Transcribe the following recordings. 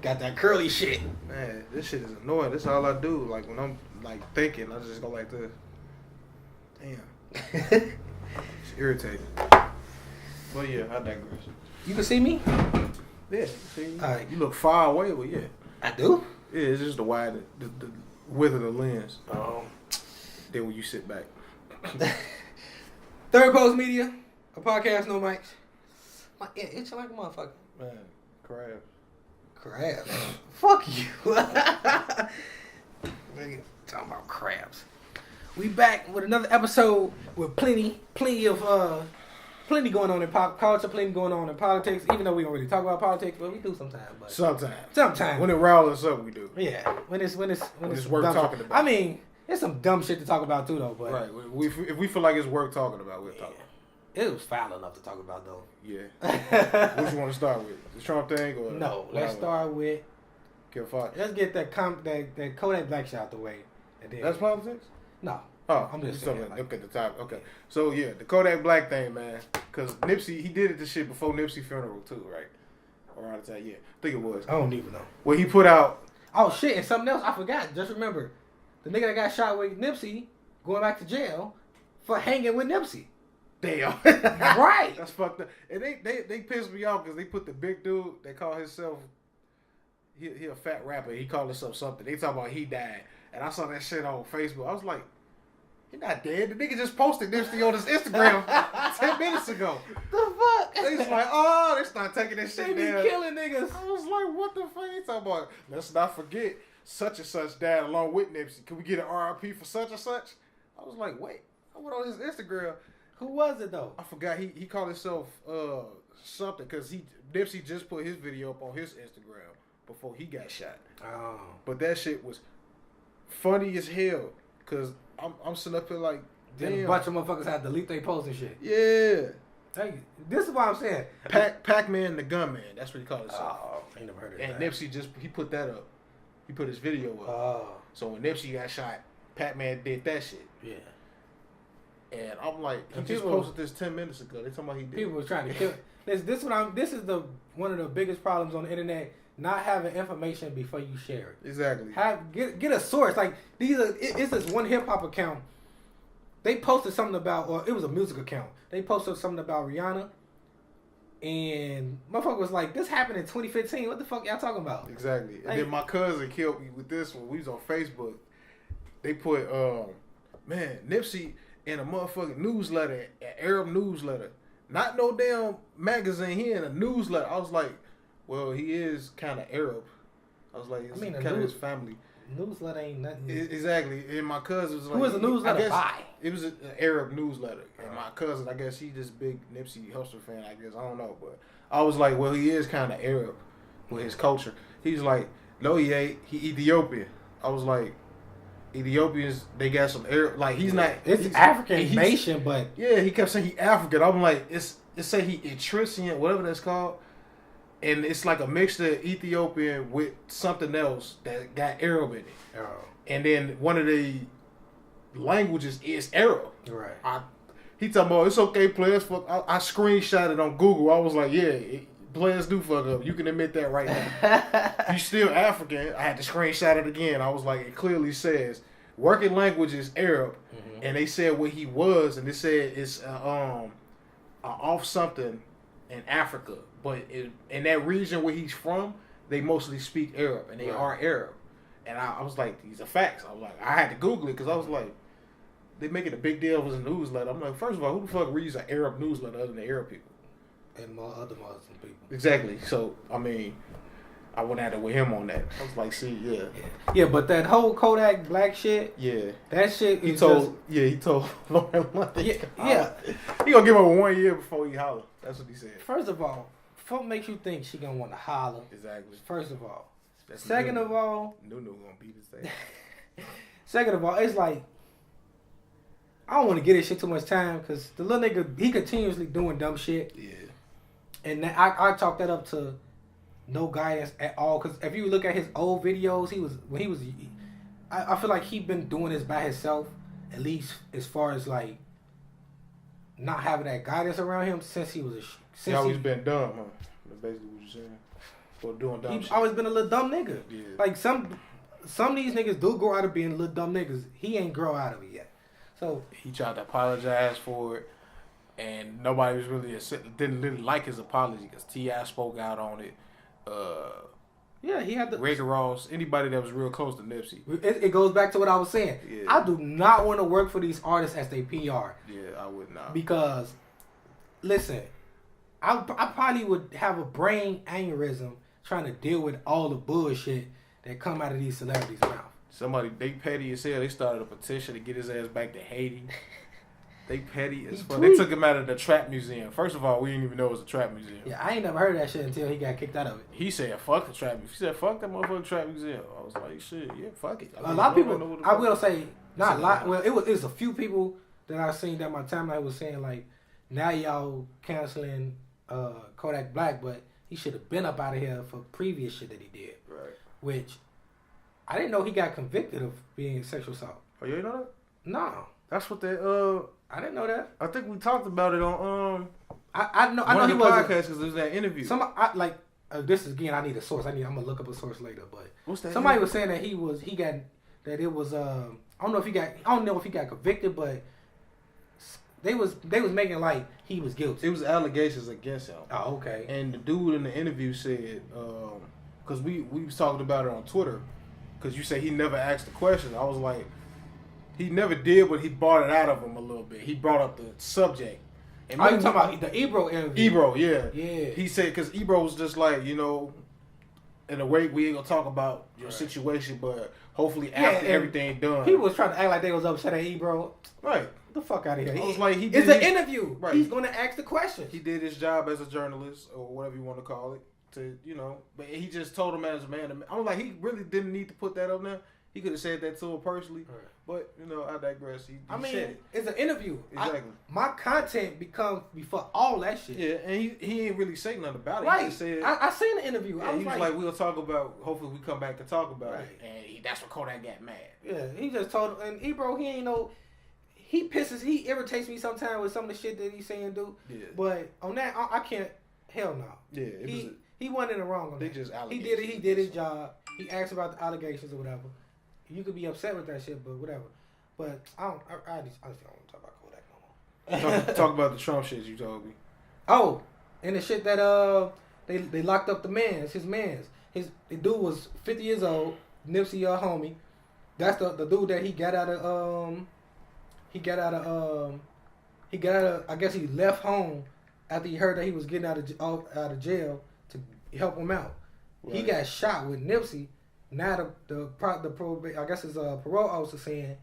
Got that curly shit. Man, this shit is annoying. This is all I do. Like when I'm like thinking, I just go like this. Damn. It's irritating. But yeah, I digress. You can see me? Yeah, see, Alright. you look far away, but yeah. I do? Yeah, it's just the width of the lens. Oh. Then when you sit back. Third Post Media, a podcast, no mics. My itching like a motherfucker. Man, crab. Crabs. Fuck you. Nigga, talking about crabs. We back with another episode with plenty going on in pop culture, plenty going on in politics. Even though we don't really talk about politics, but we do sometimes. But sometimes. When it riles us up, we do. Yeah. When it's worth dumb talking shit. about. I mean, there's some dumb shit to talk about too, though. But right. If we feel like it's worth talking about, we'll talk. It was foul enough to talk about, though. Yeah. What you want to start with? The Trump thing or no? Let's start with Kim Foxx. Let's get that Kodak Black shit out the way. And then, that's politics? No. Oh, I'm just saying. Like, look at the top. Okay. So yeah, the Kodak Black thing, man. Because Nipsey, he did this shit before Nipsey's funeral too, right? Around the time, yeah, I think it was. I don't even know. Well, he put out. Oh shit! And something else I forgot. Just remember, the nigga that got shot with Nipsey going back to jail for hanging with Nipsey. Damn. Right. That's fucked up. And they pissed me off because they put the big dude. They call himself. He a fat rapper. He called himself something. They talk about he died, and I saw that shit on Facebook. I was like. He not dead. The nigga just posted Nipsey on his Instagram 10 minutes ago. The fuck? They just like, oh, they start taking this shit down. They be killing niggas. I was like, what the fuck you talking about? Let's not forget, such and such died along with Nipsey. Can we get an RIP for such and such? I was like, wait. I went on his Instagram. Who was it though? I forgot. He called himself something because Nipsey just put his video up on his Instagram before he got shot. Oh. But that shit was funny as hell because I'm sitting up here like, damn. Then a bunch of motherfuckers had to delete their posts and shit. Yeah. Hey, this is what I'm saying. Pac-Man the Gunman. That's what he called himself. Oh, I ain't never heard of and that. Nipsey he put that up. He put his video up. Oh. So when Nipsey got shot, Pac-Man did that shit. Yeah. And I'm like, he just posted this 10 minutes ago. They talking about he did. People were trying to kill. This is one of the biggest problems on the internet. Not having information before you share it. Exactly. Get a source. Like it's this one hip hop account. They posted something about, or it was a music account. They posted something about Rihanna, and motherfucker was like, "This happened in 2015. What the fuck y'all talking about?" Exactly. And then my cousin killed me with this one. We was on Facebook. They put, man, Nipsey in a motherfucking newsletter, an Arab newsletter, not no damn magazine. He in a newsletter. I was like. Well, he is kind of Arab. I was like, it's kind of his family. Newsletter ain't nothing. Exactly. And my cousin was like... Who was the newsletter by? It was an Arab newsletter. And my cousin, I guess he just big Nipsey Hussle fan, I guess. I don't know. But I was like, well, he is kind of Arab with his culture. He's like, no, he ain't. He Ethiopian. I was like, Ethiopians, they got some Arab... Like, he's not... It's African nation, but... Yeah, he kept saying he African. I'm like, it say he Eritrean, whatever that's called. And it's like a mixture of Ethiopian with something else that got Arab in it. Oh. And then one of the languages is Arab. Right. He talking about, it's okay, players fuck. I screenshot it on Google. I was like, yeah, players do fuck up. You can admit that right now. You still African. I had to screenshot it again. I was like, it clearly says working language is Arab. Mm-hmm. And they said what he was, and they said it's off something in Africa. But in that region where he's from, they mostly speak Arab, and they are Arab. And I was like, these are facts. I was like, I had to Google it because I was like, they making a big deal of his newsletter. I'm like, first of all, who the fuck reads an Arab newsletter other than Arab people? And more other Muslim people. Exactly. So, I mean, I went at it with him on that. I was like, see, yeah. Yeah, but that whole Kodak Black shit. Yeah. That shit. He told Lauren London. Yeah. He gonna give her 1 year before he holler. That's what he said. First of all, what makes you think she gonna want to holler? Exactly. First of all. That's second of all. Nunu gonna beat his ass. Second of all, it's like, I don't want to give this shit too much time because the little nigga, he continuously doing dumb shit. Yeah. And I chalk that up to no guidance at all. Because if you look at his old videos, I feel like he been doing this by himself, at least as far as like not having that guidance around him since he was He's always been dumb, huh? That's basically what you're saying. For doing dumb He's shit. always been a little dumb nigga. Yeah. Like some of these niggas do grow out of being little dumb niggas. He ain't grow out of it yet. So he tried to apologize for it, and nobody was didn't really like his apology because T.I. spoke out on it. Yeah, he had the Rick Ross, anybody that was real close to Nipsey. It goes back to what I was saying. Yeah. I do not want to work for these artists as they PR. Yeah, I would not. Because, listen, I probably would have a brain aneurysm trying to deal with all the bullshit that come out of these celebrities' mouth. Somebody, they petty as hell. They started a petition to get his ass back to Haiti. They petty as fuck. They took him out of the trap museum. First of all, we didn't even know it was a trap museum. Yeah, I ain't never heard of that shit until he got kicked out of it. He said, fuck the trap museum. He said, fuck that motherfucking trap museum. I was like, shit, yeah, fuck it. A lot of people, I will say, not a lot. Well, it was a few people that I seen that my timeline was saying, like, now y'all canceling Kodak Black, but he should have been up out of here for previous shit that he did. Right. Which, I didn't know he got convicted of being sexual assault. Oh, you didn't know that? No. That's what they, I didn't know that. I think we talked about it on, I know he was podcast because there was that interview. This is again. I need a source. I'm gonna look up a source later. But what's that? Somebody was saying that I don't know if he got convicted, but they was making like he was guilty. It was allegations against him. Oh, okay. And the dude in the interview said, because we was talking about it on Twitter, because you say he never asked the question. I was like, he never did, but he brought it out of him a little bit. He brought up the subject. And you talking about the Ebro interview? Ebro, yeah. Yeah. He said, because Ebro was just like, in a way, we ain't going to talk about your situation, but hopefully after everything done. People was trying to act like they was upset at Ebro. Right. Get the fuck out of here. I was like, it's an interview. Right. He's going to ask the questions. He did his job as a journalist, or whatever you want to call it, but he just told him as a man. I was like, he really didn't need to put that up there. He could have said that to him personally, but I digress. He said it. It's an interview. Exactly. My content becomes before all that shit. Yeah, and he ain't really say nothing about it. Right. He just said, I seen the interview. Yeah, he was like, we'll talk about. Hopefully, we come back to talk about it. Right. And that's when Kodak got mad. Yeah, he just told him. And Ebro, he ain't know. He irritates me sometimes with some of the shit that he's saying, dude. Yeah. But on that, I can't. Hell no. Yeah. He wasn't in the wrong on they that. Just he did his job. He asked about the allegations or whatever. You could be upset with that shit, but whatever. But I just don't want to talk about Kodak no more. talk about the Trump shit you told me. Oh, and the shit that they locked up the his mans. The dude was 50 years old, Nipsey homie. That's the dude that he got out of I guess he left home after he heard that he was getting out of jail to help him out. Right. He got shot with Nipsey. Now the I guess his parole officer saying,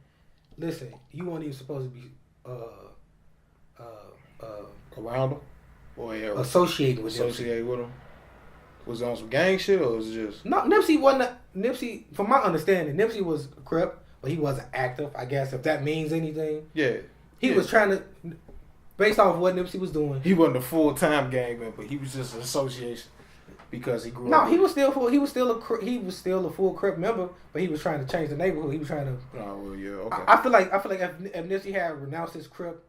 listen, you weren't even supposed to be around him or associated with him. Was it on some gang shit or was it just no? Nipsey wasn't. Nipsey, from my understanding, Nipsey was a Crip, but he wasn't active. I guess if that means anything. Yeah. He was trying to, based off of what Nipsey was doing. He wasn't a full-time gang member. He was just an association. Because he grew up. No, he was still a full Crip member, but he was trying to change the neighborhood. He was trying to. Oh well, yeah, okay. I feel like if Nipsey had renounced his Crip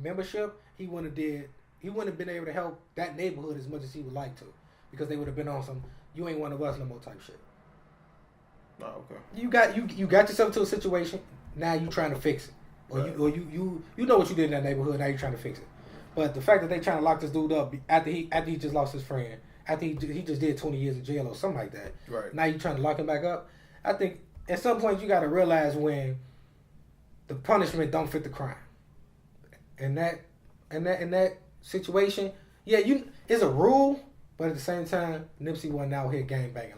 membership, he wouldn't have been able to help that neighborhood as much as he would like to, because they would have been on some "you ain't one of us no more" type shit. Oh, okay. You got yourself into a situation. Now you trying to fix it, or you know what you did in that neighborhood. Now you trying to fix it. But the fact that they trying to lock this dude up after he just lost his friend. I think he just did 20 years in jail or something like that. Right. Now you're trying to lock him back up. I think at some point you got to realize when the punishment don't fit the crime. In that situation, yeah, it's a rule, but at the same time, Nipsey wasn't out here gang banging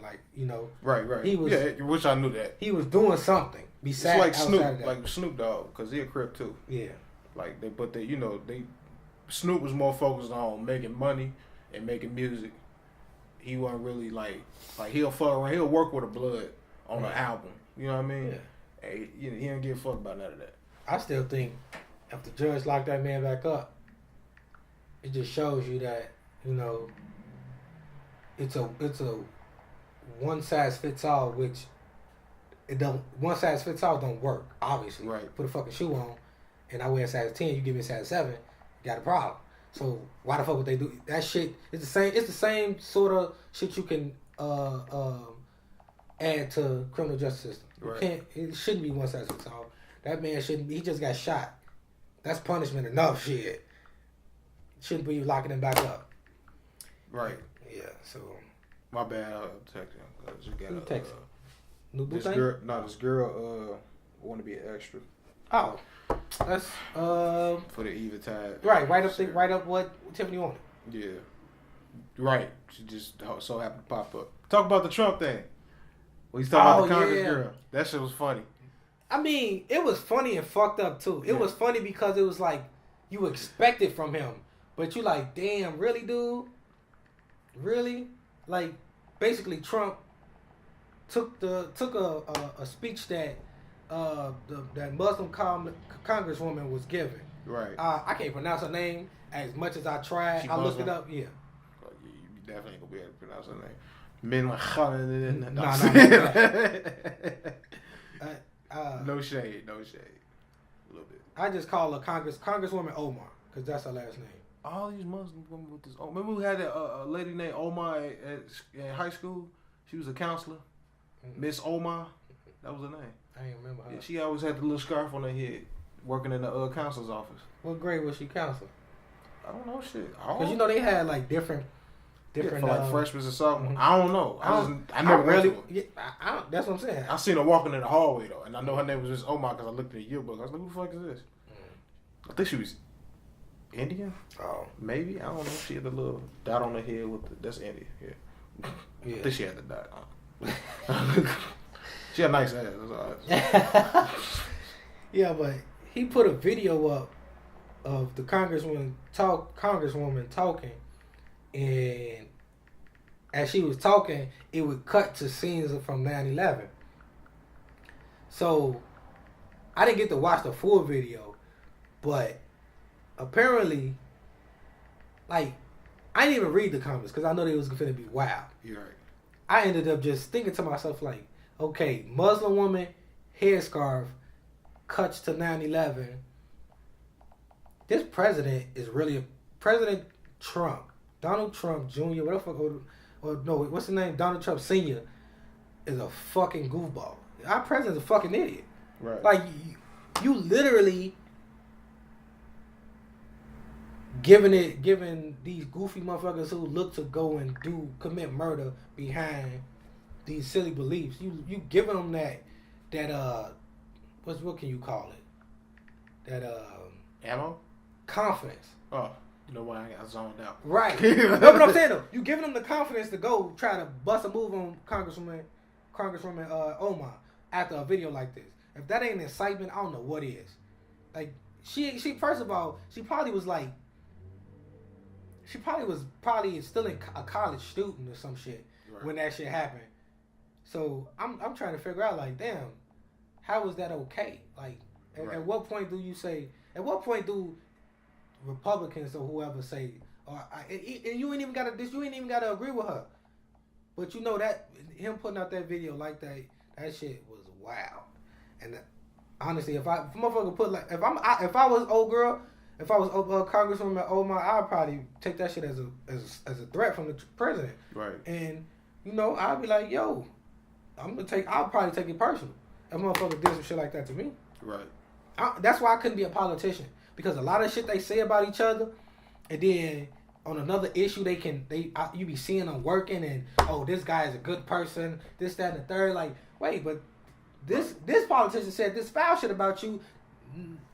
Right. He was. Yeah, which I knew that. He was doing something besides it's like Snoop Dogg, because he a Crip too. Yeah. Like Snoop was more focused on making money and making music. He wasn't really like he'll fuck around. He'll work with a blood on an album. You know what I mean? Yeah. Hey, he don't give a fuck about none of that. I still think if the judge locked that man back up, it just shows you that it's a one size fits all, which one size fits all don't work. Obviously, right? Put a fucking shoe on, and I wear a size 10. You give me a size 7, you got a problem. So why the fuck would they do that shit? It's the same sort of shit you can add to criminal justice system. You Right. can't. It shouldn't be one size fits all. That man shouldn't be. He just got shot. That's punishment enough. Shit. Shouldn't be locking him back up. Right. Yeah. So. My bad. Text him. Just Who got text? New this thing? girl. No, this girl. Want to be an extra Oh, that's for the Eventide. right. Right up what Tiffany wanted. Yeah. Right. She just so happened to pop up. Talk about the Trump thing. Well, he's talking about the Congress girl. That shit was funny. I mean, it was funny and fucked up too. It was funny because it was like you expect it from him, but you like, damn, really, dude? Really? Like, basically, Trump took a speech that that Muslim congresswoman was giving. Right. I can't pronounce her name as much as I tried. I looked it up. Yeah. Oh, you definitely ain't gonna be able to pronounce her name. Min. No shade. A little bit. I just call her Congresswoman Omar because that's her last name. All these Muslim women with this. Remember we had a lady named Omar in high school. She was a counselor, Miss Omar. That was her name. I ain't remember her. Yeah, she always had the little scarf on her head, working in the counselor's office. What grade was she counseling? I don't know shit. Because you know they had like different. For like freshmen or something. Mm-hmm. I don't know. I never really. went to her. Yeah, that's what I'm saying. I seen her walking in the hallway though, and I know her name was just Omar because I looked in the yearbook. I was like, "Who the fuck is this?" I think she was Indian. Oh, maybe I don't know. She had a little dot on her head with that's India. Yeah. I think she had the dot. She had a nice ass. That's all right. Yeah, but he put a video up of the congresswoman talking, and as she was talking, it would cut to scenes from 9/11. So I didn't get to watch the full video, but apparently, like, I didn't even read the comments because I know they was going to be wild. You're right. I ended up just thinking to myself, like, okay, Muslim woman, headscarf, cuts to 9/11. This president is really President Trump, Donald Trump Jr., whatever, or no, what's the name? Donald Trump Sr. is a fucking goofball. Our president's a fucking idiot. Right. Like, you literally giving these goofy motherfuckers who look to go and commit murder behind these silly beliefs. You giving them that what can you call it? That ammo? Confidence. Oh, you know why I got zoned out. Right. No, but I'm saying though, you giving them the confidence to go try to bust a move on Congresswoman Omar after a video like this. If that ain't incitement, I don't know what is. Like, she first of all, she probably was still a college student or some shit when that shit happened. So I'm trying to figure out, like, damn, how is that okay? Like, at what point do you say? At what point do Republicans or whoever say, and you ain't even gotta agree with her, but you know that him putting out that video like that shit was wild. And honestly, if I was old girl, if I was Congresswoman Omar, I'd probably take that shit as a threat from the president. Right. And I'd be like, yo, I'll probably take it personal. If motherfucker did some shit like that to me. Right. That's why I couldn't be a politician, because a lot of shit they say about each other, and then on another issue you be seeing them working, and this guy is a good person, this, that, and the third. Like, wait, but this politician said this foul shit about you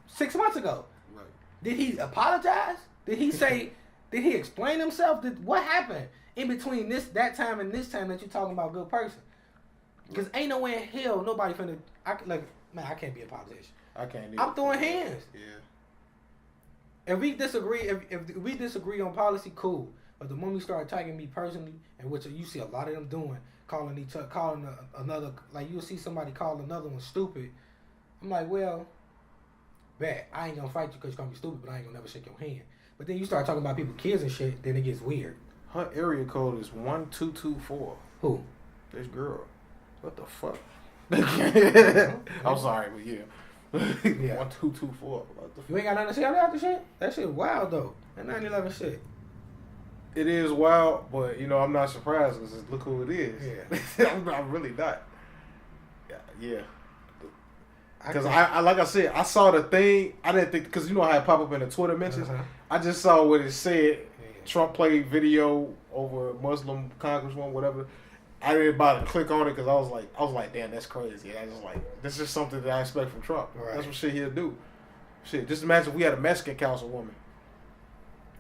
6 months ago. Right. Did he apologize? Did he say? Did he explain himself? What happened in between that time and this time that you're talking about good person? Because ain't no way in hell nobody finna. I can't be a politician. I can't. I'm throwing hands. Yeah. If we disagree on policy, cool. But the moment you start attacking me personally, and which you see a lot of them doing, calling another, like, you'll see somebody call another one stupid. I'm like, well, bet I ain't gonna fight you because you're gonna be stupid, but I ain't gonna never shake your hand. But then you start talking about people's kids and shit, then it gets weird. Her area code is 1224. Who? This girl. What the fuck? I'm sorry, but yeah. 1224. You ain't got nothing to say about that shit? That shit wild though. That 9/11 shit. It is wild, but I'm not surprised because look who it is. Yeah. I'm really not. Yeah. Because I like I said, I saw the thing. I didn't think because how it pop up in the Twitter mentions. I just saw what it said. Trump played video over Muslim congresswoman, whatever. I didn't bother to click on it because I was like, damn, that's crazy. And I was like, this is something that I expect from Trump. Right. That's what shit he'll do. Shit, just imagine if we had a Mexican councilwoman.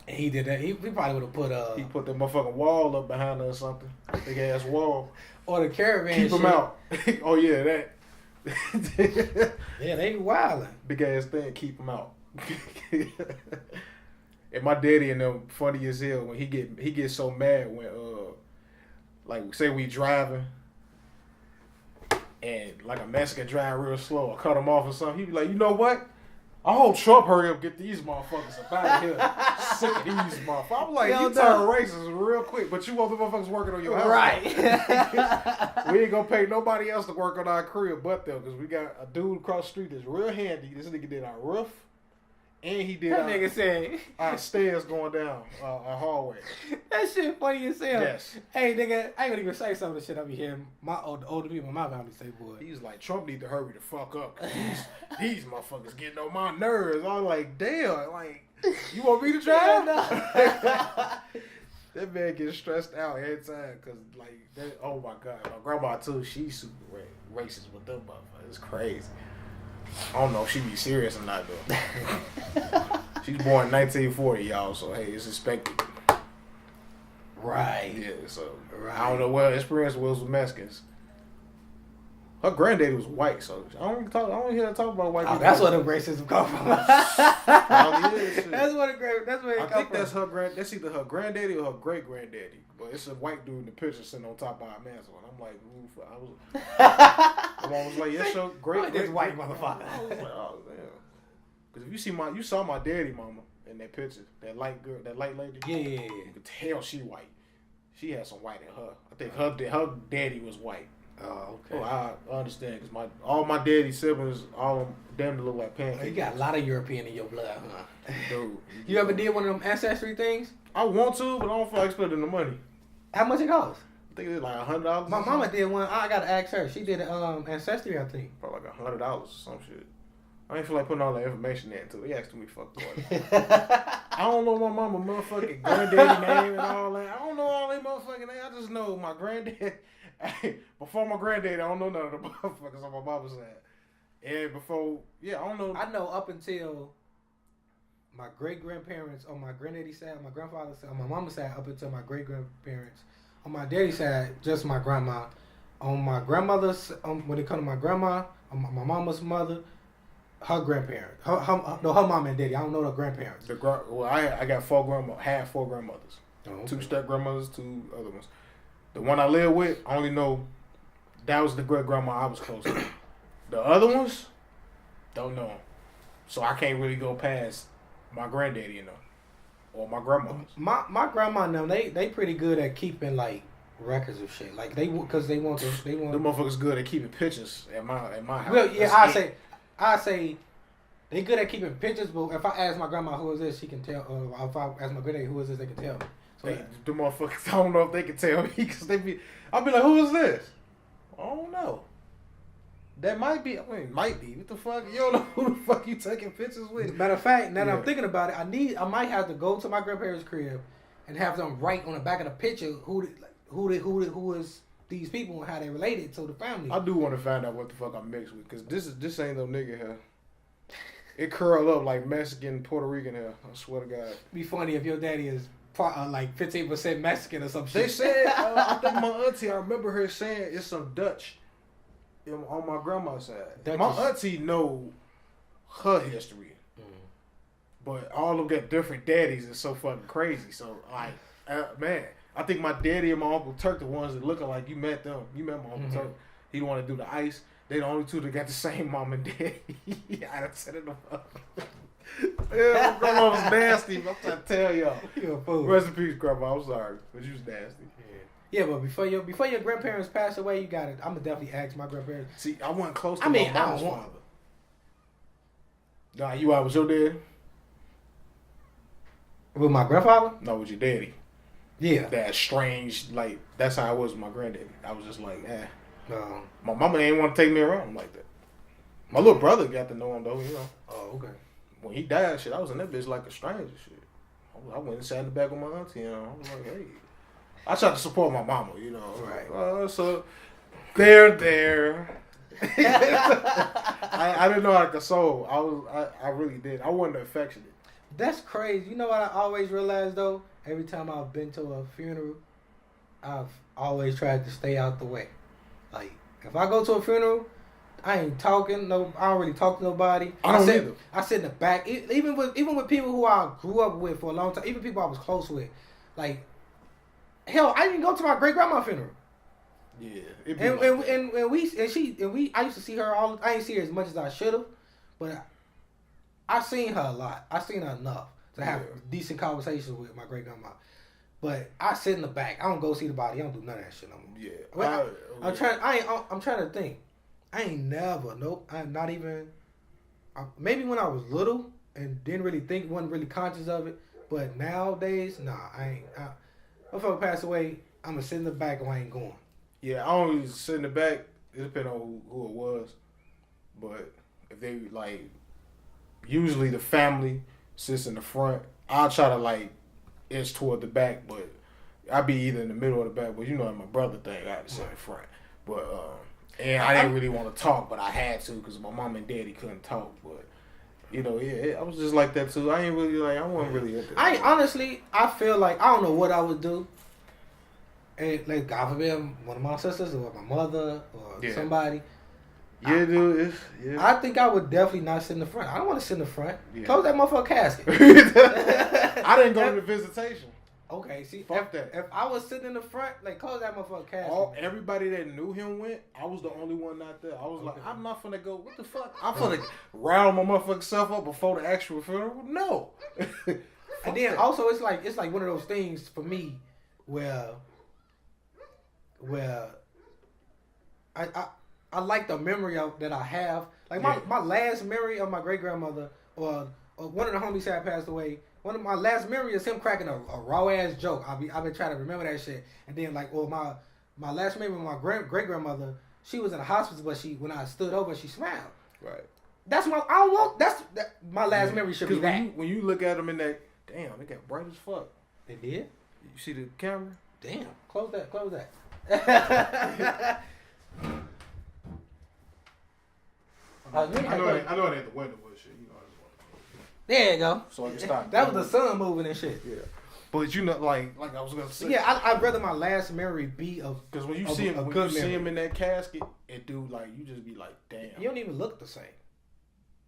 And he did that. He probably would have put he put that motherfucking wall up behind her or something. Big ass wall. Or the caravan. Keep him out. Oh yeah, that. Yeah, they wildin'. Big ass thing, keep him out. And my daddy and them funny as hell when he gets so mad when like say we driving and like a Mexican drive real slow, I cut him off or something. He be like, you know what? I hope Trump hurry up get these motherfuckers up out of here. Sick of these motherfuckers. I'm like, you turn racist real quick, but you want the motherfuckers working on your house. Right. We ain't gonna pay nobody else to work on our crib but them, because we got a dude across the street that's real handy. This nigga did our roof, and he did our stairs going down our hallway. That shit funny as hell. Yes. Hey, nigga, I ain't gonna even say some of the shit I be hearing the older people in my family say, boy. He's like, Trump need to hurry the fuck up. These motherfuckers getting on my nerves. I'm like, damn, like, you want me to drive? That man gets stressed out every time because, like, oh my God. My grandma, too, she's super racist with them motherfuckers. It's crazy. I don't know if she be serious or not, though. She's born in 1940, y'all, so, hey, it's expected. Right. Yeah, so, I don't know what experience was with Mexicans. Her granddaddy was white, so I don't hear her talk about white people. That's where the racism come from. That's where it I think that's either her granddaddy or her great granddaddy. But it's a white dude in the picture sitting on top of our mantle. And I'm like, I was like, yes, your great white motherfucker. I was like, oh damn. Because if you saw my daddy mama in that picture, that light girl, that light lady. Yeah. You could tell she white. She had some white in her. I think her daddy was white. Oh, okay. Oh, I understand because all my daddy's siblings, all of them damn near look like pancakes. You got a lot of European in your blood, huh? Dude. You ever did one of them ancestry things? I want to, but I don't feel like spending the money. How much it cost? I think it's like $100. My mama did one. I gotta ask her. She did ancestry, I think. Probably like $100 or some shit. I ain't feel like putting all that information in until he asked me fucked up. I don't know my mama motherfucking granddaddy name and all that. I don't know all that motherfucking name. I just know my granddad. Before my granddaddy, I don't know none of the motherfuckers on my mama's side. And before, I don't know. I know up until my great grandparents on my granddaddy's side, my grandfather's side, on my mama's side, up until my great grandparents. On my daddy's side, just my grandma. On my grandmother's, when it comes to my grandma, on my mama's mother, her grandparents. Her mom and daddy. I don't know the grandparents. I got four grandmothers. Oh, okay. 2 step grandmothers, 2 other ones. The one I live with, I only know that was the great grandma I was close to. The other ones, don't know. So I can't really go past my granddaddy, or my grandma. My grandma and them, they pretty good at keeping like records of shit. Like because they want. The motherfuckers good at keeping pictures at my house. Well, yeah, I say they good at keeping pictures. But if I ask my grandma who is this, she can tell. If I ask my granddaddy who is this, they can tell me. So the motherfuckers, I don't know if they can tell me because I'll be like, who is this? I don't know. That might be. What the fuck? You don't know who the fuck you taking pictures with? Matter of fact, now that I'm thinking about it, I might have to go to my grandparents' crib and have them write on the back of the picture who is these people and how they related to the family. I do want to find out what the fuck I'm mixed with because this ain't no nigga hair. It curl up like Mexican, Puerto Rican hair. I swear to God. Be funny if your daddy is like 15% Mexican or some shit. They said, I think my auntie, I remember her saying it's some Dutch on my grandma's side. My auntie know her history. But all of them got different daddies. It's so fucking crazy. So, like, man, I think my daddy and my Uncle Turk, the ones that looking like you met them. You met my Uncle Turk. He want to do the ice. They the only 2 that got the same mom and daddy. I done set it up. Yeah, my grandma was nasty. I'm trying to tell y'all. You a fool. Rest in peace, grandma. I'm sorry, but you was nasty. Yeah, but before your grandparents pass away, you got it. I'm gonna definitely ask my grandparents. See, I wasn't close to my mom's father. Nah, you out with your dad? With my grandfather? No, with your daddy. Yeah. That strange, like, that's how I was with my granddaddy. I was just like, No. My mama didn't want to take me around like that. My little brother got to know him, though, you know. Oh, okay. When he died, shit, I was in that bitch like a stranger, shit. I went and sat in the back with my auntie, you know. I was like, hey. I tried to support my mama, you know. Right. So, there. I didn't know how to console. I really did. I wasn't affectionate. That's crazy. You know what I always realized, though? Every time I've been to a funeral, I've always tried to stay out the way. Like, if I go to a funeral, I ain't talking. No, I don't really talk to nobody. I sit in the back. Even with people who I grew up with for a long time, even people I was close with. Like, hell, I didn't go to my great grandma's funeral. Yeah, I used to see her all. I ain't see her as much as I should have, but I seen her a lot. I seen her enough to have decent conversations with my great grandma. But I sit in the back. I don't go see the body. I don't do none of that shit no more. Yeah, I'm trying to think. I ain't never. Nope. I'm not even. Maybe when I was little and didn't really think, wasn't really conscious of it. But nowadays, nah, I ain't. My father passed away. I'm gonna sit in the back and I ain't going. Yeah, I always sit in the back. It depends on who it was. But if they, like, usually the family sits in the front, I'll try to, like, inch toward the back, but I'll be either in the middle or the back. But you know, my brother thing, I had to sit in the front. But, and I didn't really want to talk, but I had to because my mom and daddy couldn't talk. But, you know, I was just like that too. I wasn't really into that. Honestly, I feel like, I don't know what I would do. And, like, God forbid, one of my sisters or my mother or somebody. Yeah, dude. I think I would definitely not sit in the front. I don't want to sit in the front. Yeah. Close that motherfucking casket. I didn't go to the visitation. Okay, see, fuck that. If I was sitting in the front, like, close that motherfucking casket. Everybody that knew him went. I was the only one not there. I was like, I'm not finna go. What the fuck? I'm finna rile my motherfucking self up before the actual funeral. No. And then also, it's like one of those things for me where I like the memory that I have. Like my last memory of my great grandmother or one of the homies that passed away. One of my last memories is him cracking a raw ass joke. I've been trying to remember that shit. And then my last memory of my great grandmother, she was in the hospital, but when I stood over, she smiled. Right. That's my my last memory should be that. When you look at them in that, damn, they got bright as fuck. They did. You see the camera? Damn. Close that. I know it ain't the window, but shit, you know. There you go. So I can stop. That was the sun moving and shit. Yeah. But you know, like I was gonna say. Yeah, I'd rather my last memory be of. Because when you see him in that casket, and dude, like you just be like, damn. You don't even look the same.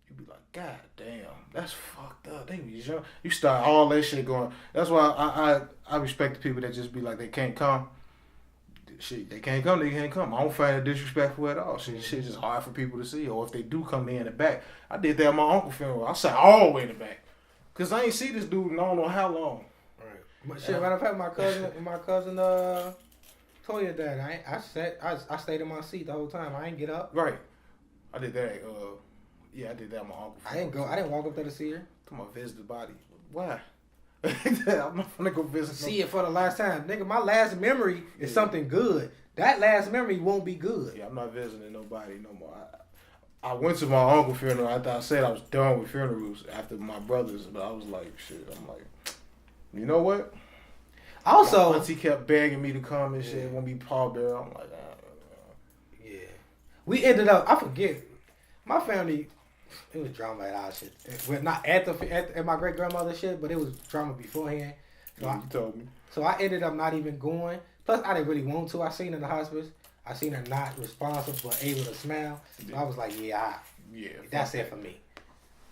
You be like, God damn, that's fucked up. They be young. You start all that shit going. That's why I respect the people that just be like they can't come. Shit, they can't come. I don't find it disrespectful at all. Shit's just hard for people to see. Or if they do come in the back, I did that at my uncle's funeral. I sat all the way in the back because I ain't see this dude in I don't know how long. Right. Shit, matter of fact, my cousin Toya died. I stayed in my seat the whole time. I ain't get up. Right. I did that. I did that at my uncle's funeral. I didn't walk up there to see her. Come on, visit the body. Why? I'm not gonna go visit. See it for the last time, nigga. My last memory is something good. That last memory won't be good. Yeah, I'm not visiting nobody no more. I went to my uncle's funeral. I said I was done with funerals after my brother's, but I was like, shit. I'm like, you know what? Also, once he kept begging me to come and shit, won't be pallbearer. I'm like, yeah. We ended up. I forget. My family. It was drama at our shit. Well, not at my great grandmother's shit, but it was drama beforehand. So you told me. So I ended up not even going. Plus, I didn't really want to. I seen her in the hospice. I seen her not responsive but able to smile. So I was like, that's it for me.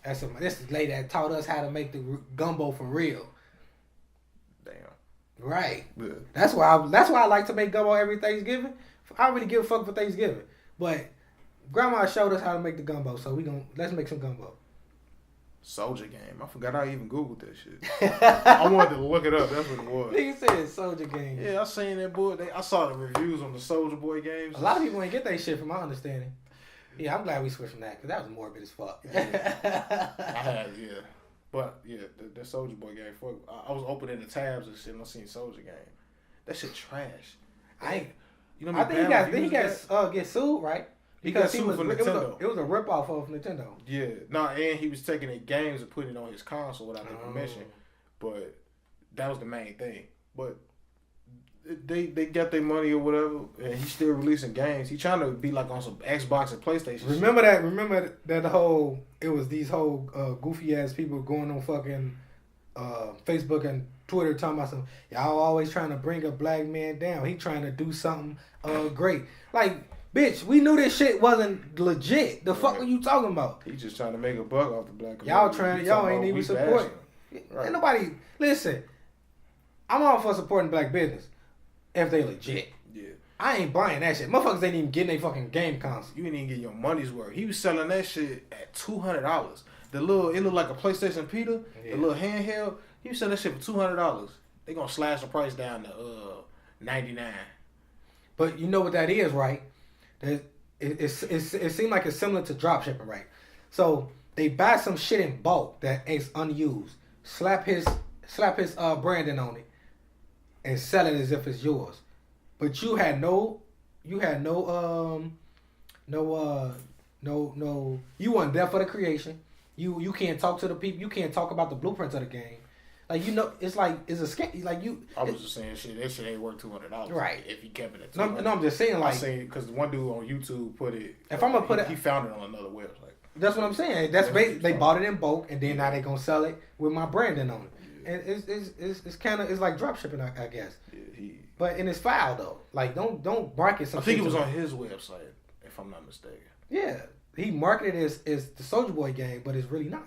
This is lady that taught us how to make the gumbo for real. Damn. Right. Yeah. That's why I like to make gumbo every Thanksgiving. I don't really give a fuck for Thanksgiving, but Grandma showed us how to make the gumbo, so let's make some gumbo. Soulja Game. I forgot I even Googled that shit. I wanted to look it up. That's what it was. Nigga said Soulja Game. Yeah, I seen that boy. I saw the reviews on the Soulja Boy games. A lot of people ain't get that shit from my understanding. Yeah, I'm glad we switched from that because that was morbid as fuck. I had, But yeah, the Soulja Boy game. Fuck, I was opening the tabs and shit, and I seen Soulja game. That shit trash. You know, I think he got get sued, right? Because he got sued for Nintendo. It was a ripoff of Nintendo. Yeah, and he was taking their games and putting it on his console without their permission. But that was the main thing. But they got their money or whatever, and he's still releasing games. He's trying to be like on some Xbox and PlayStation. Remember that whole it was these whole goofy ass people going on fucking Facebook and Twitter talking about some y'all always trying to bring a black man down. He trying to do something great. Like, bitch, we knew this shit wasn't legit. The fuck are you talking about? He just trying to make a buck off the black community. Y'all ain't even supporting. Right. Ain't nobody listen. I'm all for supporting black business if they legit. Yeah. I ain't buying that shit. Motherfuckers ain't even getting their fucking game console. You ain't even getting your money's worth. He was selling that shit at $200. It looked like a PlayStation Vita, the little handheld. He was selling that shit for $200. They gonna slash the price down to $99. But you know what that is, right? It seemed like it's similar to drop shipping, right? So they buy some shit in bulk that is unused, slap his branding on it, and sell it as if it's yours. But you wasn't there for the creation. You can't talk to the people. You can't talk about the blueprints of the game. Like, you know, it's a scam. Like, I was just saying, shit. That shit ain't worth $200, right? If he kept it at $200. No, I'm just saying, like, because one dude on YouTube put it. If I'm gonna put it, he found it on another website. That's what I'm saying. They bought it in bulk, and then now they gonna sell it with my branding on it. Yeah. And it's kind of like drop shipping, I guess. Yeah, and it's foul though. Like, don't market something. I think it was on his website, if I'm not mistaken. Yeah, he marketed it as the Soulja Boy game, but it's really not.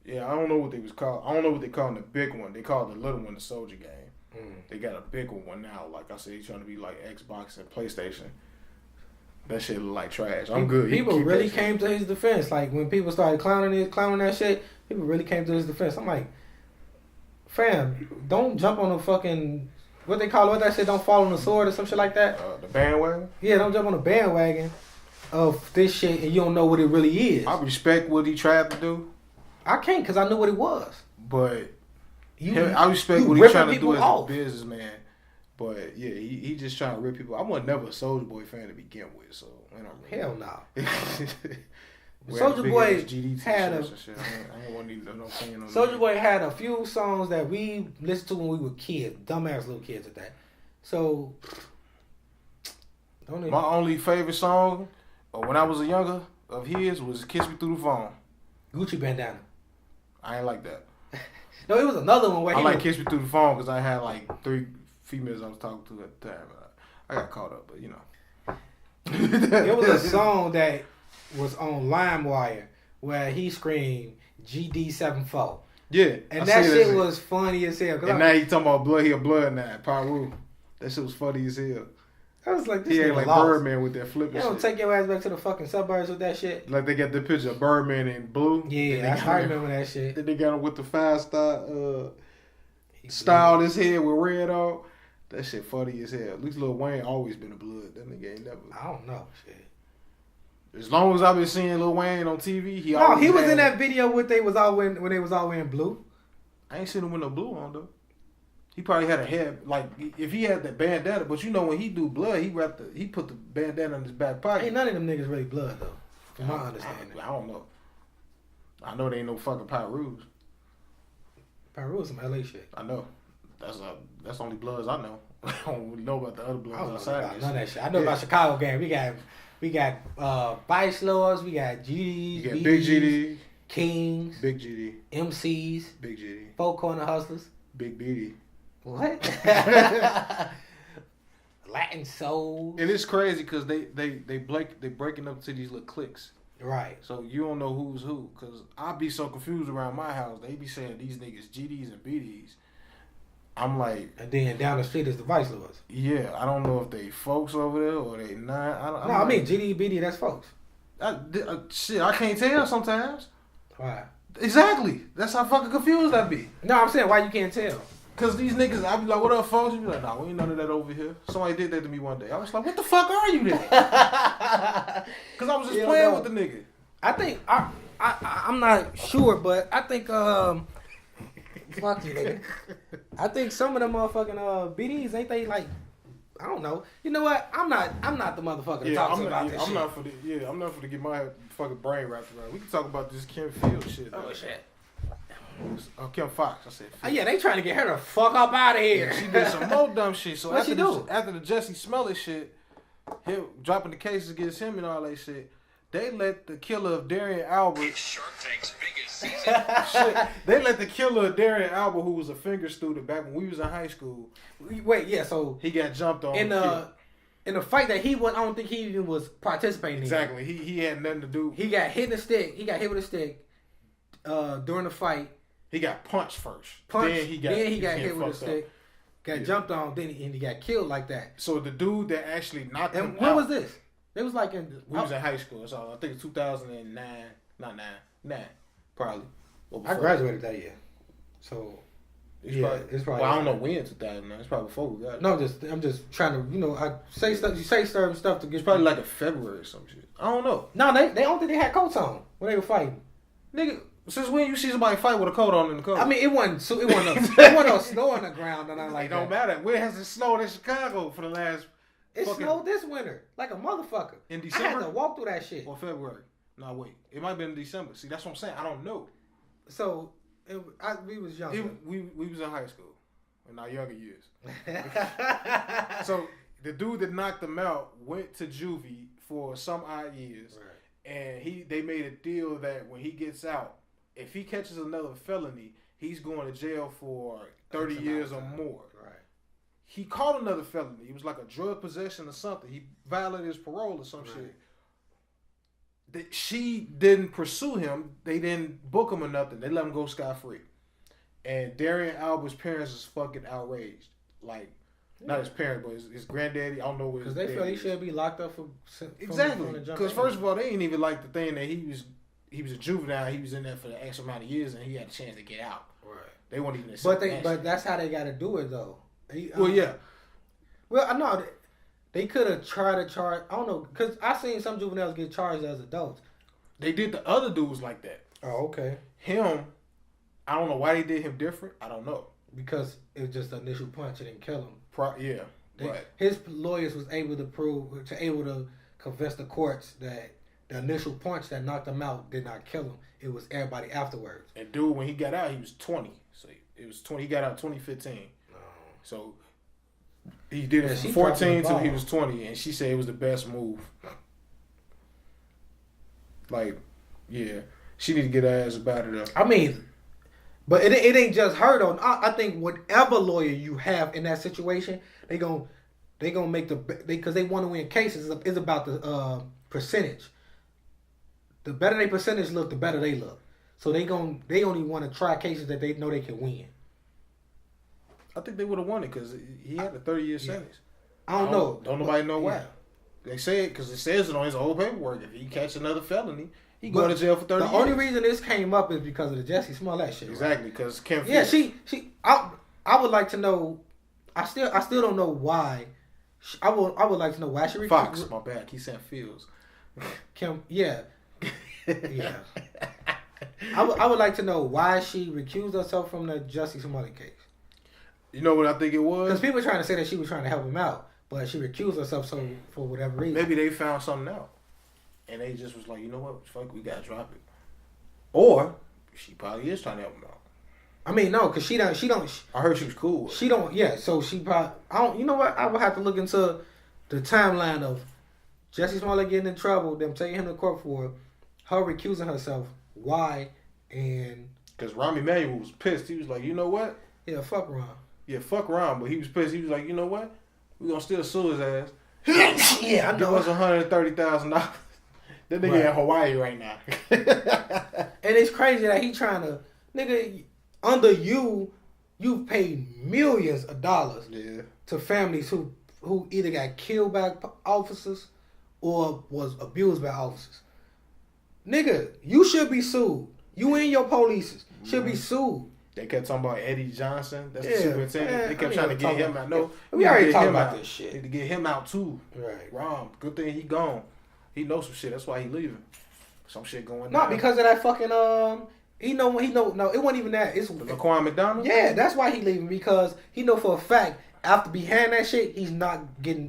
Yeah, I don't know what they was called. I don't know what they called the big one. They called the little one the Soulja game. They got a bigger one now. Like I said, he's trying to be like Xbox and PlayStation. That shit look like trash. I'm good. People really came to his defense. Like, when people started clowning that shit, people really came to his defense. I'm like, fam, don't jump on the fucking what they call it, what that shit, don't fall on the sword or some shit like that. The bandwagon? Yeah, don't jump on the bandwagon of this shit and you don't know what it really is. I respect what he tried to do. I can't, because I knew what it was. But I respect what he's trying to do as a businessman. But yeah, he just trying to rip people. I was never a Soulja Boy fan to begin with, so hell no. Soulja Boy had Soulja Boy had a few songs that we listened to when we were kids, dumbass little kids at that. So my only favorite song when I was younger of his was "Kiss Me Through the Phone." Gucci Bandana. I ain't like that. No, it was another one where I like "Kiss Me Through the Phone" because I had like 3 females I was talking to at the time. I got caught up, but you know. It was a song that was on LimeWire where he screamed GD74. Yeah. And that shit was funny as hell. And now he talking about blood, he a blood now, Paru. That shit was funny as hell. I was like, this he nigga like lost. Birdman with that flipping shit. You don't take your ass back to the fucking suburbs with that shit. Like they got the picture of Birdman in blue. Yeah, I remember that shit. Then they got him with the 5-star styled his head with red on. That shit funny as hell. At least Lil Wayne always been a blood. That nigga ain't never. I don't know, shit. As long as I've been seeing Lil Wayne on TV, he was in that video when they was all wearing blue. I ain't seen him with no blue on though. He probably had a head like if he had that bandana, but you know when he do blood, he put the bandana in his back pocket. Ain't none of them niggas really blood though, from my understanding. I don't know. I know they ain't no fucking Pyrus. Pyro is some LA shit. I know. That's only Bloods I know. I don't know about the other Bloods outside. None of that shit. I know about Chicago gang. We got Vice Lords. We got GDs. You got Big GD. Kings. Big GD. MCs. Big GD. Four Corner Hustlers. Big BD. What? Latin Soul. And it's crazy because they breaking up to these little cliques. Right. So you don't know who's who. Because I be so confused around my house. They be saying these niggas GDs and BDs. I'm like... And then down the street is the Vice Lords. Yeah. I don't know if they folks over there or they not. I mean GD, BD, that's folks. Shit, I can't tell sometimes. Why? Exactly. That's how fucking confused I be. No, I'm saying why you can't tell. Cause these niggas, I be like, what up, folks? You be like, nah, we ain't none of that over here. Somebody did that to me one day. I was like, what the fuck are you then? Cause I was just playing with the nigga. I think I'm not sure, but I think fuck you, nigga. I think some of them motherfucking BDs ain't they like. I don't know. You know what? I'm not the motherfucker to talk about this shit. I'm not for to get my fucking brain wrapped around. We can talk about this Kim Field shit. Oh shit. Kim Foxx. I said. Yeah, they trying to get her the fuck up out of here. She did some more dumb shit. So what she do? After the Jesse Smollett shit, him dropping the cases against him and all that shit, they let the killer of Derrick Albert. It's Shark Tank's biggest season. Shit, they let the killer of Derrick Albert, who was a finger student back when we was in high school. Wait, yeah. So he got jumped on in the fight that he won. I don't think he even was participating. Exactly. He had nothing to do. He got hit in the stick. He got hit with a stick during the fight. He got punched first. Then he got hit with a stick. Got jumped on. Then he got killed like that. So the dude that actually knocked him out. When was this? It was like we was in high school. So I think it's 2009. Not 9. Probably. I graduated that year. So it's probably. Well, I don't know when 2009. It's probably before we got it. No, I'm just trying to, I say stuff. You say certain stuff to get. It's probably like a February or some shit. I don't know. No, they don't think they had coats on when they were fighting. Nigga, since when you see somebody fight with a coat on in the coat? I mean, it wasn't no snow on the ground or nothing like that. It don't matter. Where has it snowed in Chicago for the last? It snowed this winter like a motherfucker. In December? I had to walk through that shit. Or February. No, wait. It might have been in December. See, that's what I'm saying. I don't know. So, we was young. We was in high school in our younger years. So, the dude that knocked him out went to juvie for some odd years. Right. And they made a deal that when he gets out, if he catches another felony, he's going to jail for 30 years or more. Right. He caught another felony. It was like a drug possession or something. He violated his parole or some shit. She didn't pursue him. They didn't book him or nothing. They let him go scot-free. And Derrick Albert's parents is fucking outraged. Like, not his parents, but his granddaddy. I don't know what his because they feel he should be locked up for exactly. Because first of all, they ain't even like the thing that he was a juvenile. He was in there for the X amount of years, and he had a chance to get out. Right. They won't even. But that's how they got to do it though. Yeah. Well, I know. They could have tried to charge. I don't know, because I seen some juveniles get charged as adults. They did the other dudes like that. Oh, okay. Him, I don't know why they did him different. I don't know. Because it was just the initial punch. It didn't kill him. Right. His lawyers was able to convince the courts that the initial punch that knocked him out did not kill him. It was everybody afterwards. And dude, when he got out, he was 20. So it was 20. He got out 2015. Oh. So he did it from 14 till he was 20, and she said it was the best move. Like, yeah, she need to get her ass about it up. I mean, but it ain't just her though. I think whatever lawyer you have in that situation, they gonna make because they want to win cases. It's about the percentage. The better their percentage look, the better they look. So they only want to try cases that they know they can win. I think they would have won it because he had a 30-year sentence. I don't know. Don't nobody know why. They say it because it says it on his old paperwork. If he catch another felony, he go to jail for 30 years. The only reason this came up is because of the Jesse Smollett shit. Exactly, because Kim. Yeah, I would like to know. I still don't know why. I would like to know why she refused. Fox, my bad. He sent Fields. Kim, yeah. I would like to know why she recused herself from the Jesse Smollett case. You know what I think it was? Because people are trying to say that she was trying to help him out, but she recused herself for whatever reason. Maybe they found something out, and they just was like, you know what, fuck, we gotta drop it. Or she probably is trying to help him out. I mean, no, because she don't. I heard she was cool with it. She don't. Yeah, so she probably. I don't. You know what? I would have to look into the timeline of Jesse Smollett getting in trouble, them taking him to court for her recusing herself. Why? And because Rahm Emanuel was pissed. He was like, you know what? Yeah, fuck Rahm. Yeah, fuck Rahm. But he was pissed. He was like, you know what? We gonna still sue his ass. Yeah, I know. Give us $130,000. That nigga in Hawaii right now. And it's crazy that he trying to, nigga, under you've paid millions of dollars to families who either got killed by officers or was abused by officers. Nigga, you should be sued. You and your police should be sued. They kept talking about Eddie Johnson. That's the superintendent. They kept trying to get him out. No, we already talked about this shit. Need to get him out too. Right. Rahm, good thing he gone. He knows some shit. That's why he leaving. Some shit going No, down. because of that fucking no, it wasn't even that. It's Laquan McDonald? Yeah, that's why he leaving, because he know for a fact after behind that shit, he's not getting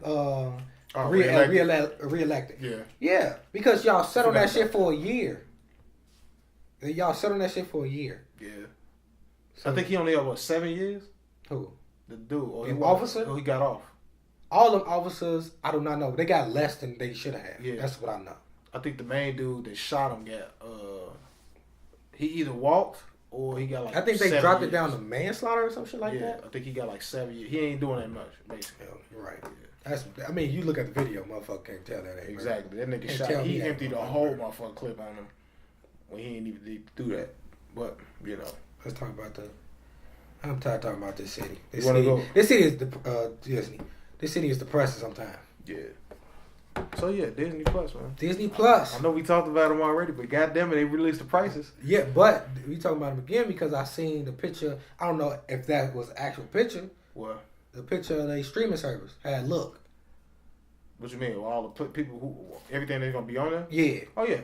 reelected. Yeah. Yeah, because y'all sat on that Forgot shit about for a year. Y'all sat on that shit for a year. Yeah. So, I think he only had, 7 years? who? The dude. Or he An officer? Or he got off. All them officers, I do not know. They got less than they should have. Yeah. That's what I know. I think the main dude that shot him got, he either walked or he got like I think they 7 dropped years. it down to manslaughter or some shit like yeah, that. I think he got like 7 years. He ain't doing that much, basically. Yeah, you're right. That's. I mean, you look at the video, motherfucker can't tell that. Ain't Exactly. That nigga Can't shot. tell He me that emptied a motherfucker whole murder. motherfucking clip on him when he ain't even need to do that. But you know, Let's talk about the. I'm tired of talking about this city. This You wanna city, go? This city is Disney. This city is depressing sometimes. yeah. So yeah, Disney Plus, man. Disney Plus. I know we talked about them already, but goddamn it, they released the prices. Yeah, but we talking about them again because I seen the picture. I don't know if that was the actual picture. What? The picture of the streaming service had look. What you mean? All the people who everything that's gonna be on there? Yeah. Oh yeah.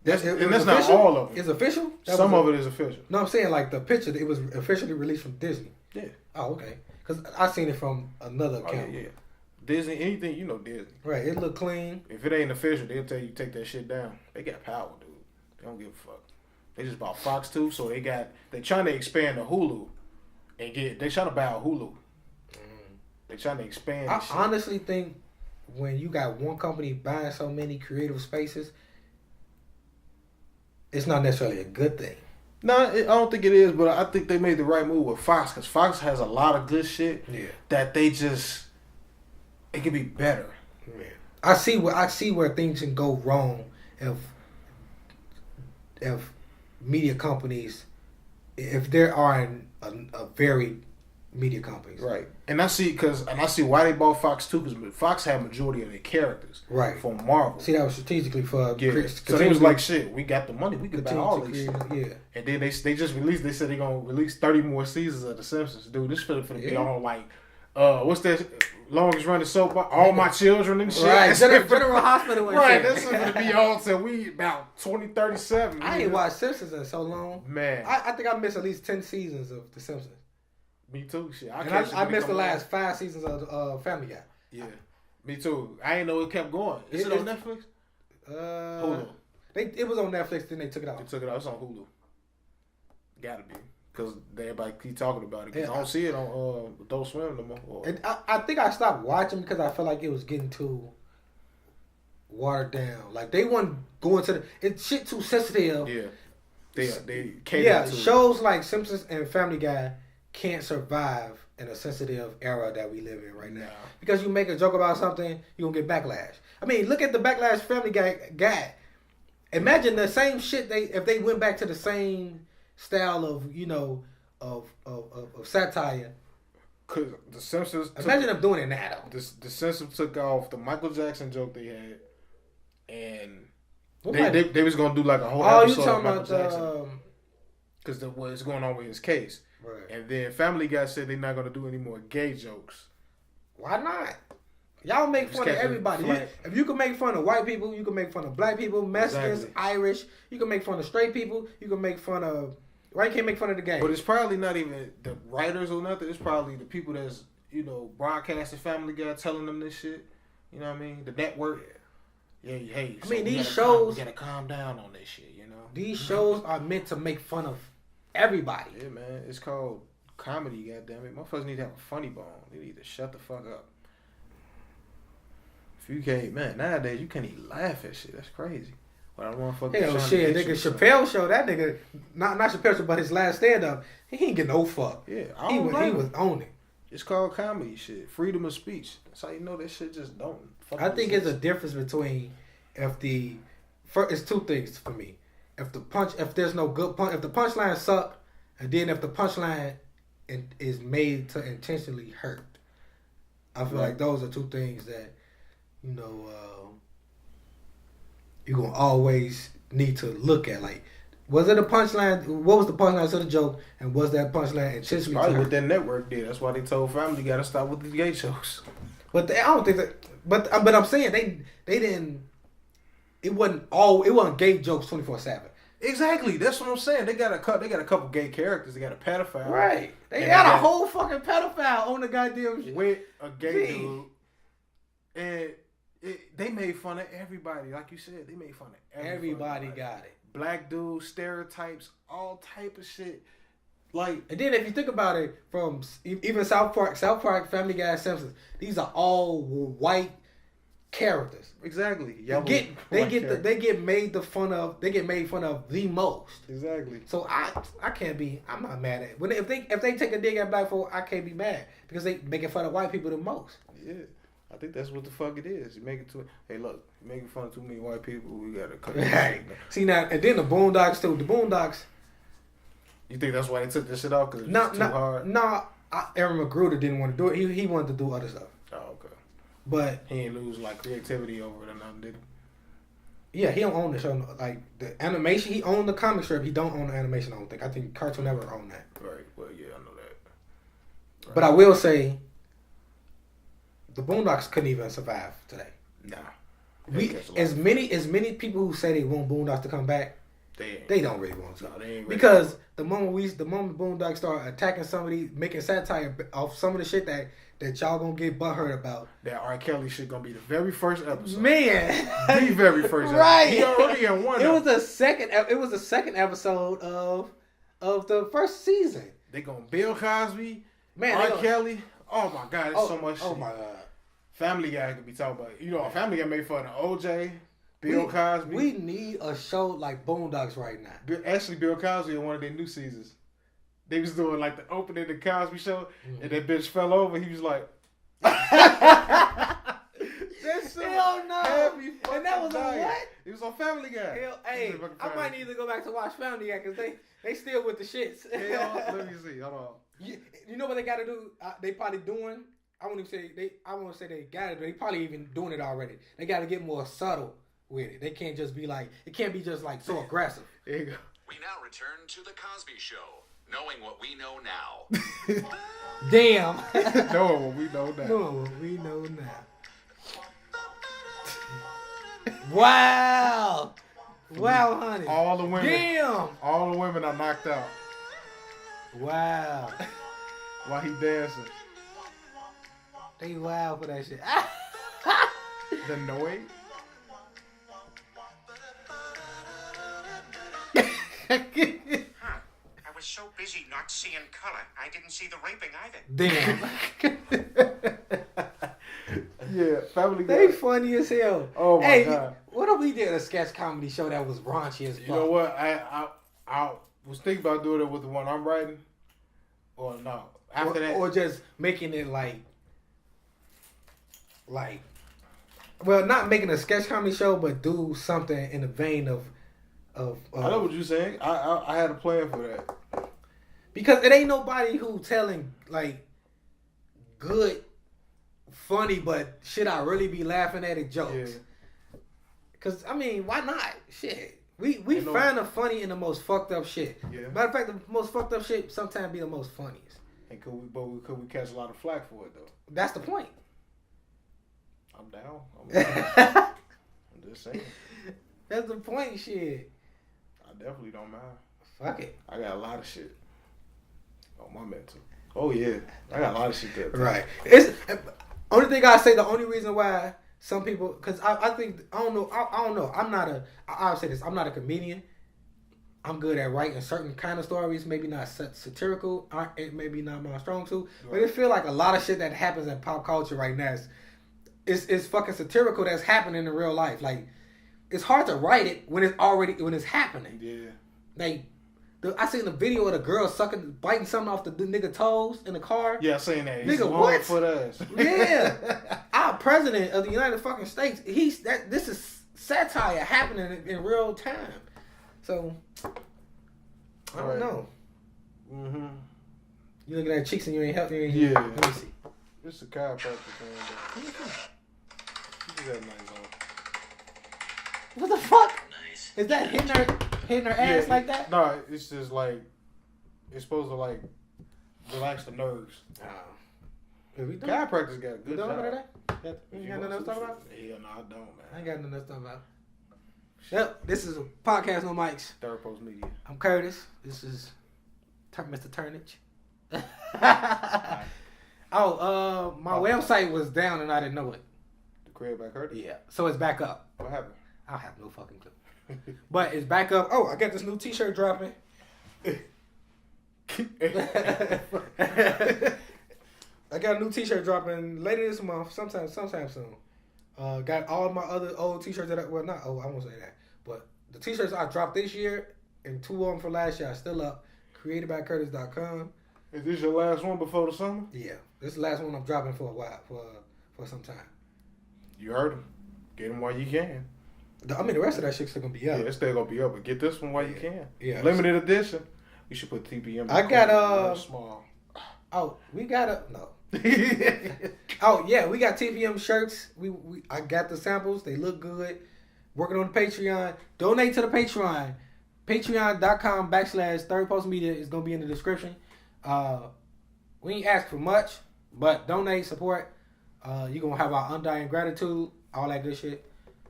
That's It and was that's not official? all of it. It's official? Some of it is official. No, I'm saying like the picture. It was officially released from Disney. Yeah. Oh, okay. Because I seen it from another Oh, account. yeah. Disney, anything you know, Disney. Right. It looked clean. If it ain't official, they'll tell you take that shit down. They got power, dude. They don't give a fuck. They just bought Fox too, so they trying to expand the Hulu and they trying to buy out Hulu. They trying to expand. I this shit. honestly think when you got one company buying so many creative spaces, it's not necessarily a good thing. No, I don't think it is, but I think they made the right move with Fox because Fox has a lot of good shit that they just it could be better. Yeah. I see where things can go wrong if media companies, if there are a very media companies. Right. And I see why they bought Fox too, because Fox had majority of their characters. Right. For Marvel. See, that was strategically for So they was like, shit, we got the money, we can buy all this shit. Yeah. And then they just released, they said they're gonna release 30 more seasons of The Simpsons. Dude, this finna be on like what's that longest running soap? All My Children and shit. Right, General Hospital and right, shit. that's gonna be on till we about 2037. I ain't watched Simpsons in so long. Man. I think I missed at least 10 seasons of The Simpsons. Me too, shit. I missed the last 5 seasons of Family Guy. Yeah, me too. I ain't know it kept going. Is it on Netflix? Hulu. It was on Netflix, then they took it off. They took it out. It's on Hulu. Gotta be. Because everybody keep talking about it. Because Yeah, I don't see it on Adult Swim no more. And I think I stopped watching because I felt like it was getting too watered down. Like they wasn't going to it's shit too sensitive. Yeah. They cater Yeah, to shows like Simpsons and Family Guy can't survive in a sensitive era that we live in right now. Because you make a joke about something, you gonna get backlash. I mean, look at the backlash Family Guy. Imagine the same shit if they went back to the same style of of satire. Cause the Simpsons. Imagine them doing it now. The Simpsons took off the Michael Jackson joke they had, and What they was gonna do like a whole you episode talking of about Michael Jackson. Because what's going on with his case. Right. And then Family Guy said they're not gonna do any more gay jokes. Why not? Y'all make fun of everybody. If you can make fun of white people, you can make fun of black people, Mexicans, Exactly. Irish. You can make fun of straight people. You can make fun of. Why you can't make fun of the gay? But it's probably not even the writers or nothing. It's probably the people that's broadcasting Family Guy telling them this shit. You know what I mean? The network. Yeah. Hey. I mean, we these gotta shows. we gotta calm down on this shit. You know. These shows are meant to make fun of everybody. Yeah, man. It's called comedy. Goddamn it, motherfuckers need to have a funny bone. They need to shut the fuck up. If you can't, man, nowadays you can't even laugh at shit. That's crazy. But I don't motherfuckers. Hell shit, nigga Chappelle show, that nigga, not Chappelle show, but his last stand up, he ain't get no fuck. Yeah, He was on it. It's called comedy shit. Freedom of speech. That's how you know that shit just don't. I think it's a difference between it's two things for me. If there's no good punch, if the punchline suck, and then if the punchline is made to intentionally hurt, I feel like those are two things that you're gonna always need to look at. Like, was it a punchline? What was the punchline to the joke? And was that punchline intentionally? Probably what that network did. That's why they told Family Guy to stop with the gay shows. But I don't think that. But I'm saying they didn't. it wasn't gay jokes 24/7. Exactly. That's what I'm saying. They got a couple gay characters. They got a pedophile. Right. They had a whole fucking pedophile on the goddamn shit. With a gay dude. And they made fun of everybody. Like you said, they made fun of everybody. Everybody got it. Black dudes, stereotypes, all type of shit. Like, and then if you think about it, from even South Park, Family Guy, Simpsons, these are all white characters. Exactly. They get made fun of the most. Exactly. So I'm not mad at it. If they take a dig at black folk, I can't be mad because they making fun of white people the most. Yeah. I think that's what the fuck it is. You make it too. Hey, look, you're making fun of too many white people. We gotta cut. Right. See now, and then the Boondocks too. The Boondocks. You think that's why they took this shit off? Because it's too hard? No, Aaron McGruder didn't want to do it. He wanted to do other stuff. Oh, okay. But he ain't lose like creativity over it or nothing, did he? Yeah, he don't own the show. Like the animation, he owned the comic strip. He don't own the animation. I don't think. I think Cartoon never owned that. Right. Well, yeah, I know that. Right. But I will say, the Boondocks couldn't even survive today. Nah. As many people who say they want Boondocks to come back, they don't really want to. No, they ain't because the moment Boondocks start attacking somebody, making satire off some of the shit that y'all gonna get butthurt about. That R. Kelly shit gonna be the very first episode. Man, the very first episode. Right. He already in one. It was the second episode of the first season. They gonna Bill Cosby, man, R. Kelly. Oh my God, it's so much shit. Oh my God. Family Guy could be talking about. Family Guy made fun of OJ, Bill Cosby. We need a show like Boondocks right now. Actually, Bill Cosby in one of their new seasons. They was doing like the opening of the Cosby Show, and that bitch fell over. He was like, "That's so hell no!" And that was on what? It was on Family Guy. Hell, hey, I might need to go back to watch Family Guy because they still with the shits. Hell, let me see. Hold on. You know what they got to do? They probably doing. I won't say they got it. They probably even doing it already. They got to get more subtle with it. They can't just be like. It can't be just like so aggressive. There you go. We now return to the Cosby Show. Knowing what we know now. Damn. Knowing what we know now. Knowing what we know now. Wow. Wow, honey. All the women. Damn. All the women are knocked out. Wow. While he dancing. They wild for that shit. The noise. So busy not seeing color, I didn't see the raping either. Damn. Yeah, Family Guy. They funny as hell. Oh my God. What if we did a sketch comedy show that was raunchy as fuck? You know what? I was thinking about doing it with the one I'm writing. Or no. After that. Or just making it like well, not making a sketch comedy show, but do something in the vein of I know what you're saying. I had a plan for that. Because it ain't nobody who telling like good, funny, but shit I really be laughing at it jokes. Yeah. Cause I mean, why not? Shit, we find the funny in the most fucked up shit. Yeah. Matter of fact, the most fucked up shit sometimes be the most funniest. And could we catch a lot of flack for it though? That's the point. I'm down. I'm just saying. That's the point. Shit. I definitely don't mind. Fuck it. I got a lot of shit on my mental. Oh yeah, I got a lot of shit there. Right. It's only thing I say. The only reason why some people, because I think I don't know. I'll say this. I'm not a comedian. I'm good at writing certain kind of stories. Maybe not satirical. It maybe not my strong suit. Right. But it feel like a lot of shit that happens in pop culture right now is fucking satirical. That's happening in real life. Like it's hard to write it when it's happening. Yeah. Like. I seen the video of the girl biting something off the nigga toes in the car. Yeah, I seen that. Nigga, what? For us. Yeah, our president of the United fucking States. This is satire happening in real time. So I don't know. Mm-hmm. You looking at chicks and you ain't helping. Yeah. Let me see. This is a chiropractor thing. She got nice on. What the fuck? Nice. Is that hitting her ass like that? No, it's just like it's supposed to like relax the nerves. Chiropractors got a good job. You got nothing else to talk about? Hell no, I don't, man. I ain't got nothing else to talk about. Yep, this is a podcast, no mics. Third Post Media. I'm Curtis. This is Mr. Turnage. My website was down and I didn't know it. The crib back hurt? Yeah, so it's back up. What happened? I have no fucking clue. But it's back up. Oh, I got this new T-shirt dropping. I got a new T-shirt dropping later this month, sometime soon. Got all my other old T-shirts that I won't say that, but the T-shirts I dropped this year and 2 of them for last year are still up. CreatedByCurtis.com. Is this your last one before the summer? Yeah, this is the last one I'm dropping for a while, for some time. You heard him. Get them while you can. The rest of that shit's still gonna be up. Yeah, it's still gonna be up, but get this one while you can. Yeah. Limited edition. You should put TPM. I got small. Oh, we got no. Oh yeah, we got TPM shirts. I got the samples. They look good. Working on the Patreon. Donate to the Patreon. Patreon.com/Third Post Media is gonna be in the description. We ain't ask for much, but donate, support. You gonna have our undying gratitude, all that good shit.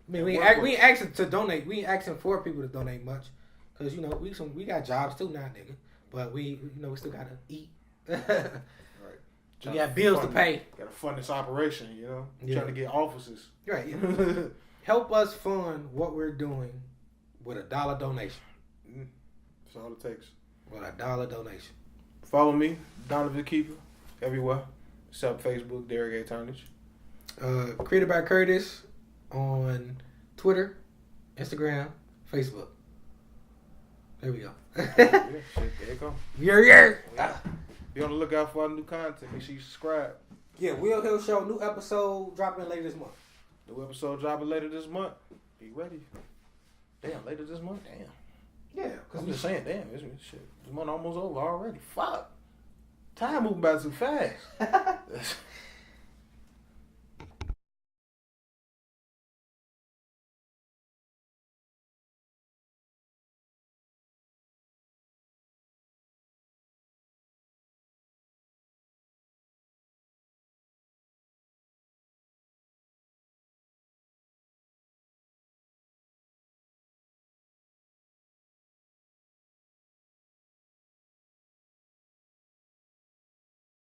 I mean, we ain't asking to donate. We ain't asking for people to donate much, cause we got jobs too now, nigga. But we still gotta eat. Right. We got bills to pay. Got to fund this operation, Yeah. Trying to get offices. Right. Help us fund what we're doing with $1 donation. That's all it takes. With $1 donation. Follow me, Donovan Keeper, everywhere. Except Facebook, Derrick A. Turnage. Created by Curtis on Twitter, Instagram, Facebook. There we go. Yeah, shit, there you go. Yeah. Be on the lookout for our new content. Make sure you subscribe. Yeah, Will Hill Show, new episode dropping later this month. New episode dropping later this month. Be ready. Damn, later this month? Damn. Yeah. I'm just saying, damn, this month almost over already. Fuck. Time moving by too fast.